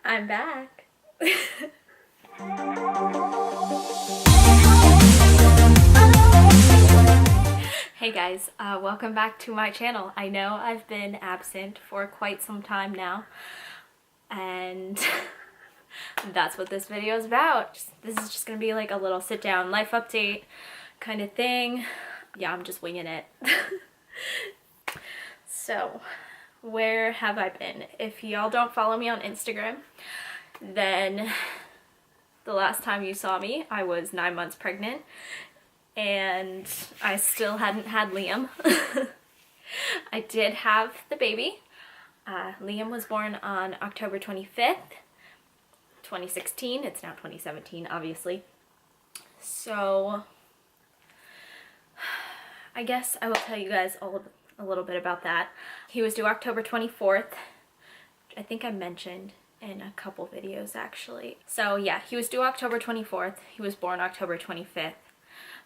I'm back. Hey guys, welcome back to my channel. I know I've been absent for quite some time now, and that's what this video is about. This is just gonna be like a little sit down life update kind of thing. Yeah, I'm just winging it. So, where have I been? If y'all don't follow me on Instagram, then the last time you saw me, I was 9 months pregnant and I still hadn't had Liam. I did have the baby. Liam was born on October 25th, 2016. It's now 2017, obviously. So I guess I will tell you guys a little bit about that. He was due October 24th. I think I mentioned in a couple videos actually. So yeah, he was due October 24th. He was born October 25th.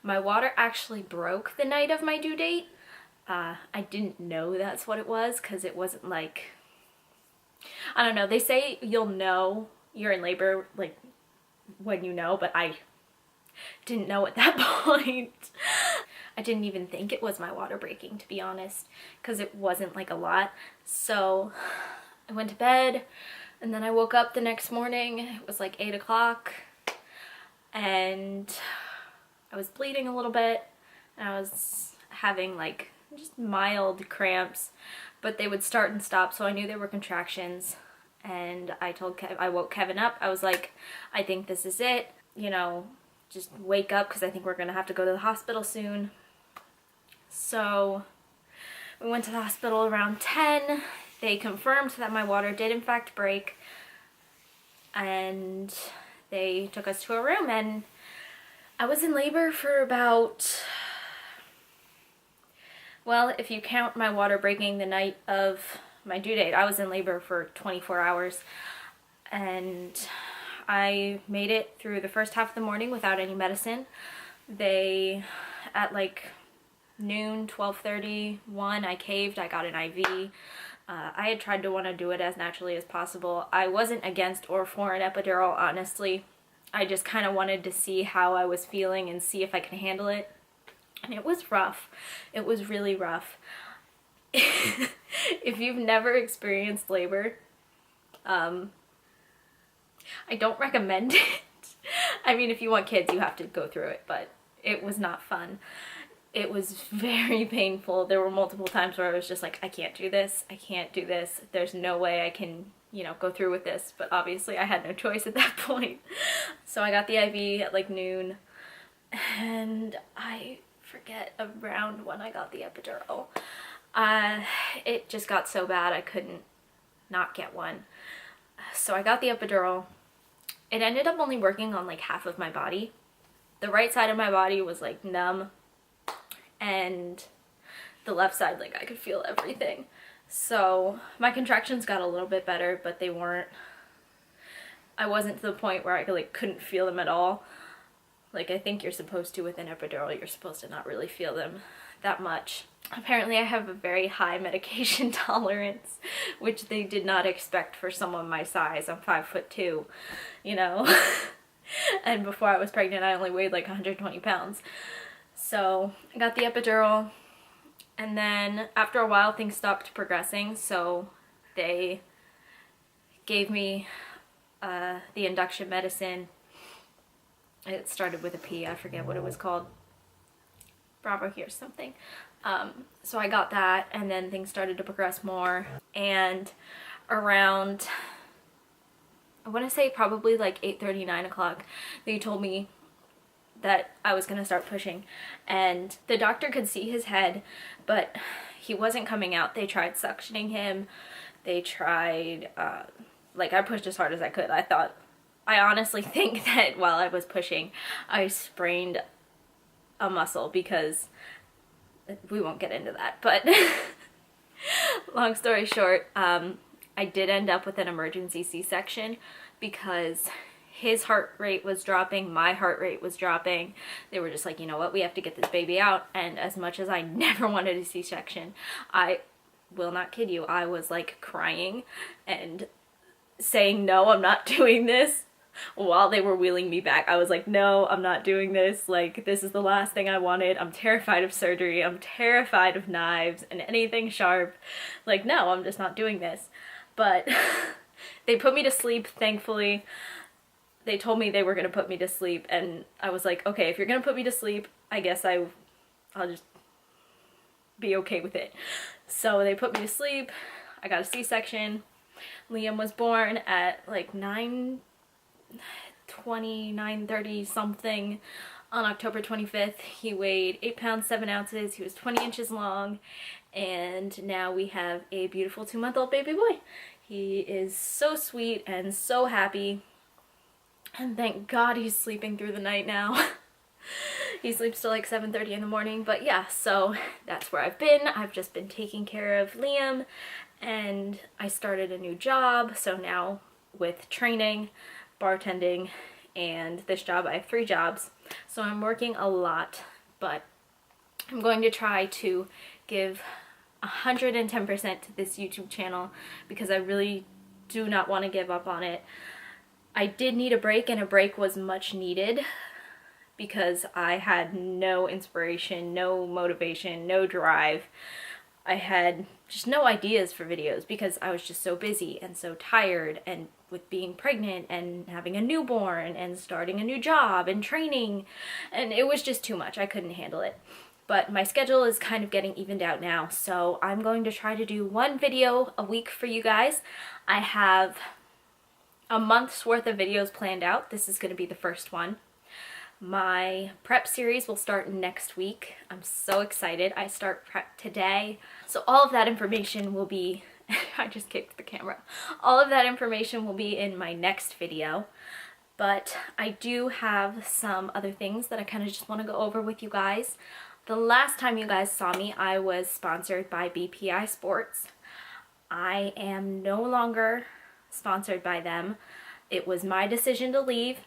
My water actually broke the night of my due date. I didn't know that's what it was because it wasn't like, I don't know, they say you'll know you're in labor like when you know, but I didn't know at that point. I didn't even think it was my water breaking, to be honest, because it wasn't like a lot. So I went to bed and then I woke up the next morning. It was like 8 o'clock and I was bleeding a little bit and I was having like just mild cramps, but they would start and stop, so I knew they were contractions. And I woke Kevin up. I was like, I think this is it, you know, just wake up because I think we're gonna have to go to the hospital soon. So we went to the hospital around 10. They confirmed that my water did in fact break, and they took us to a room, and I was in labor for about, well, if you count my water breaking the night of my due date, I was in labor for 24 hours. And I made it through the first half of the morning without any medicine. They, at like noon, 12:30, 1, I caved. I got an IV. I had tried to want to do it as naturally as possible. I wasn't against or for an epidural, honestly. I just kind of wanted to see how I was feeling and see if I could handle it. And it was rough. It was really rough. If you've never experienced labor, I don't recommend it. I mean, if you want kids, you have to go through it, but it was not fun. It was very painful. There were multiple times where I was just like, I can't do this. I can't do this. There's no way I can, you know, go through with this. But obviously I had no choice at that point. So I got the IV at like noon, and I forget around when I got the epidural. It just got so bad I couldn't not get one. So I got the epidural. It ended up only working on like half of my body. The right side of my body was like numb, and the left side, like I could feel everything. So my contractions got a little bit better, but they weren't, I wasn't to the point where I like couldn't feel them at all. Like I think you're supposed to with an epidural, you're supposed to not really feel them that much. Apparently I have a very high medication tolerance, which they did not expect for someone my size. I'm 5'2", you know, and before I was pregnant I only weighed like 120 pounds. So I got the epidural, and then after a while things stopped progressing, so they gave me the induction medicine. It started with a P, I forget what it was called. Bravo, here's something. So I got that, and then things started to progress more, and around, I want to say probably like 8:30, 9 o'clock, they told me that I was gonna start pushing, and the doctor could see his head, but he wasn't coming out. They tried suctioning him. They tried, like I pushed as hard as I could. I honestly think that while I was pushing, I sprained a muscle, because we won't get into that, but long story short, I did end up with an emergency C-section because his heart rate was dropping, my heart rate was dropping. They were just like, you know what, we have to get this baby out. And as much as I never wanted a C-section, I will not kid you, I was like crying and saying, no, I'm not doing this, while they were wheeling me back. I was like, no, I'm not doing this. Like, this is the last thing I wanted. I'm terrified of surgery. I'm terrified of knives and anything sharp. Like, no, I'm just not doing this. But they put me to sleep, thankfully. They told me they were going to put me to sleep, and I was like, okay, if you're going to put me to sleep, I guess I'll just be okay with it. So they put me to sleep. I got a C-section. Liam was born at like 9:20, 9:30 something on October 25th. He weighed 8 pounds 7 ounces. He was 20 inches long, and now we have a beautiful 2-month-old baby boy. He is so sweet and so happy, and thank God he's sleeping through the night now. He sleeps till like 7:30 in the morning. But yeah, so that's where I've been. I've just been taking care of Liam, and I started a new job. So now with training, bartending, and this job, I have 3 jobs. So I'm working a lot, but I'm going to try to give 110% to this YouTube channel because I really do not want to give up on it. I did need a break, and a break was much needed because I had no inspiration, no motivation, no drive. I had just no ideas for videos because I was just so busy and so tired, and with being pregnant and having a newborn and starting a new job and training, and it was just too much. I couldn't handle it. But my schedule is kind of getting evened out now, so I'm going to try to do 1 video a week for you guys. I have a month's worth of videos planned out. This is going to be the first one. My prep series will start next week. I'm so excited. I start prep today. So all of that information will be, I just kicked the camera. All of that information will be in my next video. But I do have some other things that I kind of just want to go over with you guys. The last time you guys saw me, I was sponsored by BPI Sports. I am no longer sponsored by them. It was my decision to leave.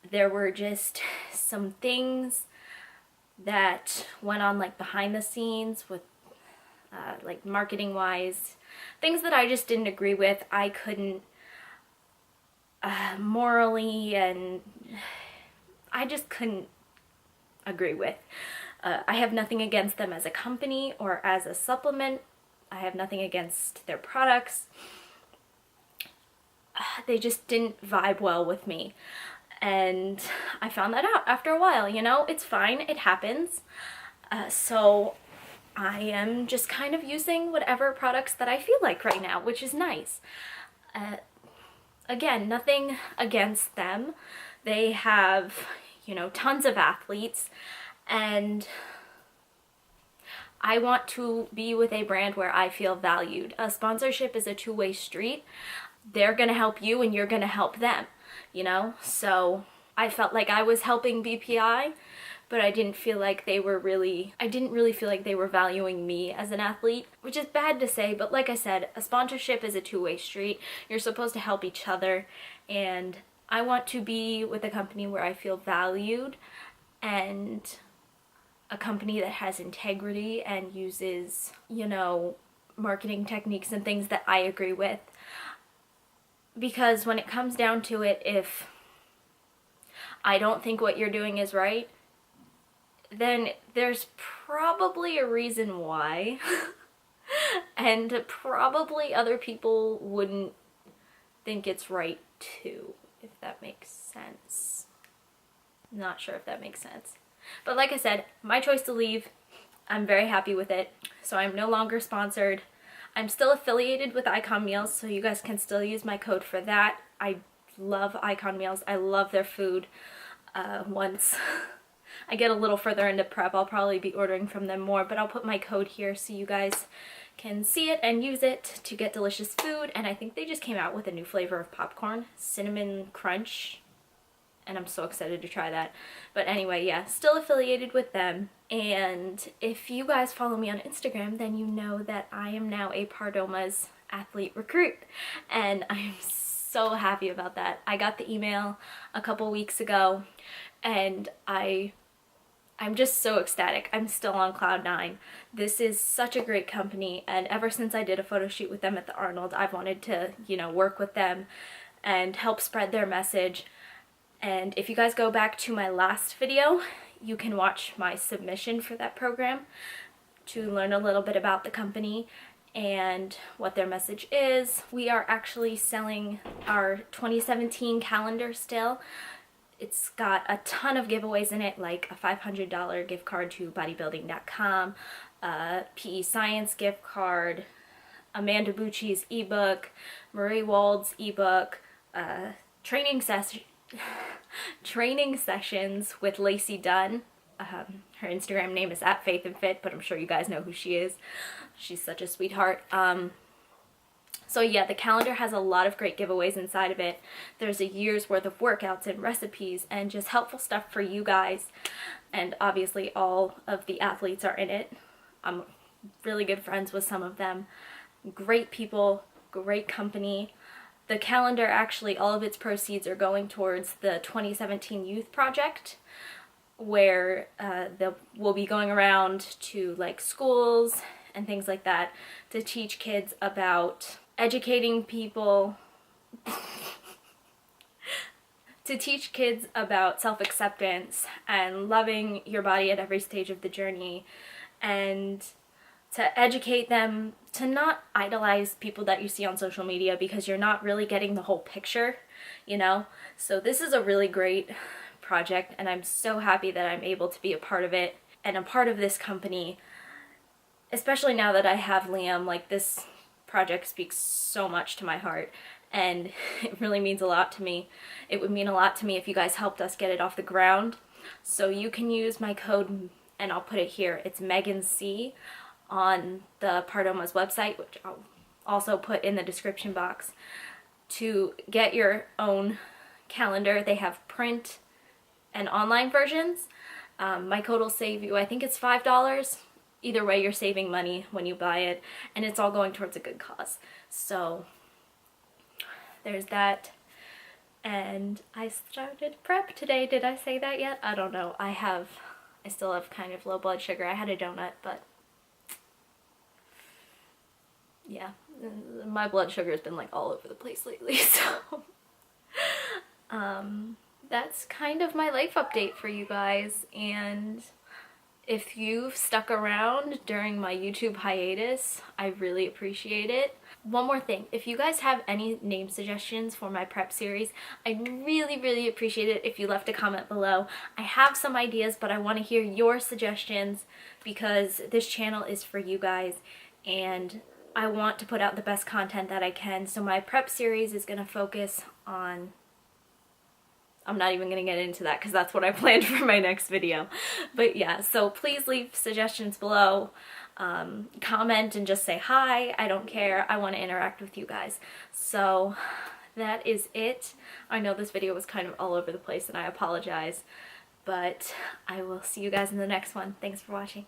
There were just some things that went on like behind the scenes with like marketing wise, things that I just didn't agree with. I couldn't morally, and I just couldn't agree with. I have nothing against them as a company or as a supplement. I have nothing against their products. They just didn't vibe well with me. And I found that out after a while, you know, it's fine, it happens. So I am just kind of using whatever products that I feel like right now, which is nice. Again, nothing against them. They have, you know, tons of athletes, and I want to be with a brand where I feel valued. A sponsorship is a two-way street. They're gonna help you and you're gonna help them, you know? So I felt like I was helping BPI, but I didn't feel like they were really, I didn't really feel like they were valuing me as an athlete, which is bad to say, but like I said, a sponsorship is a two-way street. You're supposed to help each other, and I want to be with a company where I feel valued, and a company that has integrity and uses, you know, marketing techniques and things that I agree with. Because when it comes down to it, if I don't think what you're doing is right, then there's probably a reason why. And probably other people wouldn't think it's right too, if that makes sense. Not sure if that makes sense. But like I said, my choice to leave, I'm very happy with it. So I'm no longer sponsored. I'm still affiliated with Icon Meals, so you guys can still use my code for that. I love Icon Meals. I love their food. Once I get a little further into prep, I'll probably be ordering from them more, but I'll put my code here so you guys can see it and use it to get delicious food. And I think they just came out with a new flavor of popcorn, Cinnamon Crunch, and I'm so excited to try that. But anyway, yeah, still affiliated with them. And if you guys follow me on Instagram, then you know that I am now a Pardoma's athlete recruit, and I'm so happy about that. I got the email a couple weeks ago, and I I'm just so ecstatic. I'm still on cloud nine. This is such a great company, and ever since I did a photo shoot with them at the Arnold, I've wanted to, you know, work with them and help spread their message. And if you guys go back to my last video, you can watch my submission for that program to learn a little bit about the company and what their message is. We are actually selling our 2017 calendar still. It's got a ton of giveaways in it, like a $500 gift card to bodybuilding.com, a PE Science gift card, Amanda Bucci's ebook, Marie Wald's ebook, training sessions with Lacey Dunn. Her Instagram name is @faithandfit, but I'm sure you guys know who she is. She's such a sweetheart. So yeah, the calendar has a lot of great giveaways inside of it. There's a year's worth of workouts and recipes and just helpful stuff for you guys. And obviously all of the athletes are in it. I'm really good friends with some of them. Great people, great company. The calendar, actually, all of its proceeds are going towards the 2017 Youth Project, where we'll be going around to like schools and things like that to teach kids about educating people, to teach kids about self-acceptance and loving your body at every stage of the journey, and to educate them to not idolize people that you see on social media, because you're not really getting the whole picture, you know? So this is a really great project, and I'm so happy that I'm able to be a part of it and a part of this company, especially now that I have Liam. Like, this project speaks so much to my heart, and it really means a lot to me. It would mean a lot to me if you guys helped us get it off the ground. So you can use my code, and I'll put it here. It's Megan C on the Pardoma's website, which I'll also put in the description box, to get your own calendar. They have print and online versions. My code will save you, I think it's $5. Either way, you're saving money when you buy it, and it's all going towards a good cause. So there's that. And I started prep today. Did I say that yet? I don't know. I still have kind of low blood sugar. I had a donut, but yeah, my blood sugar has been like all over the place lately. So that's kind of my life update for you guys. And if you've stuck around during my YouTube hiatus, I really appreciate it. One more thing, if you guys have any name suggestions for my prep series, I'd really appreciate it if you left a comment below. I have some ideas, but I want to hear your suggestions, because this channel is for you guys, and I want to put out the best content that I can. So my prep series is going to focus on, I'm not even going to get into that because that's what I planned for my next video. But yeah, so please leave suggestions below. Comment and just say hi. I don't care. I want to interact with you guys. So that is it. I know this video was kind of all over the place, and I apologize. But I will see you guys in the next one. Thanks for watching.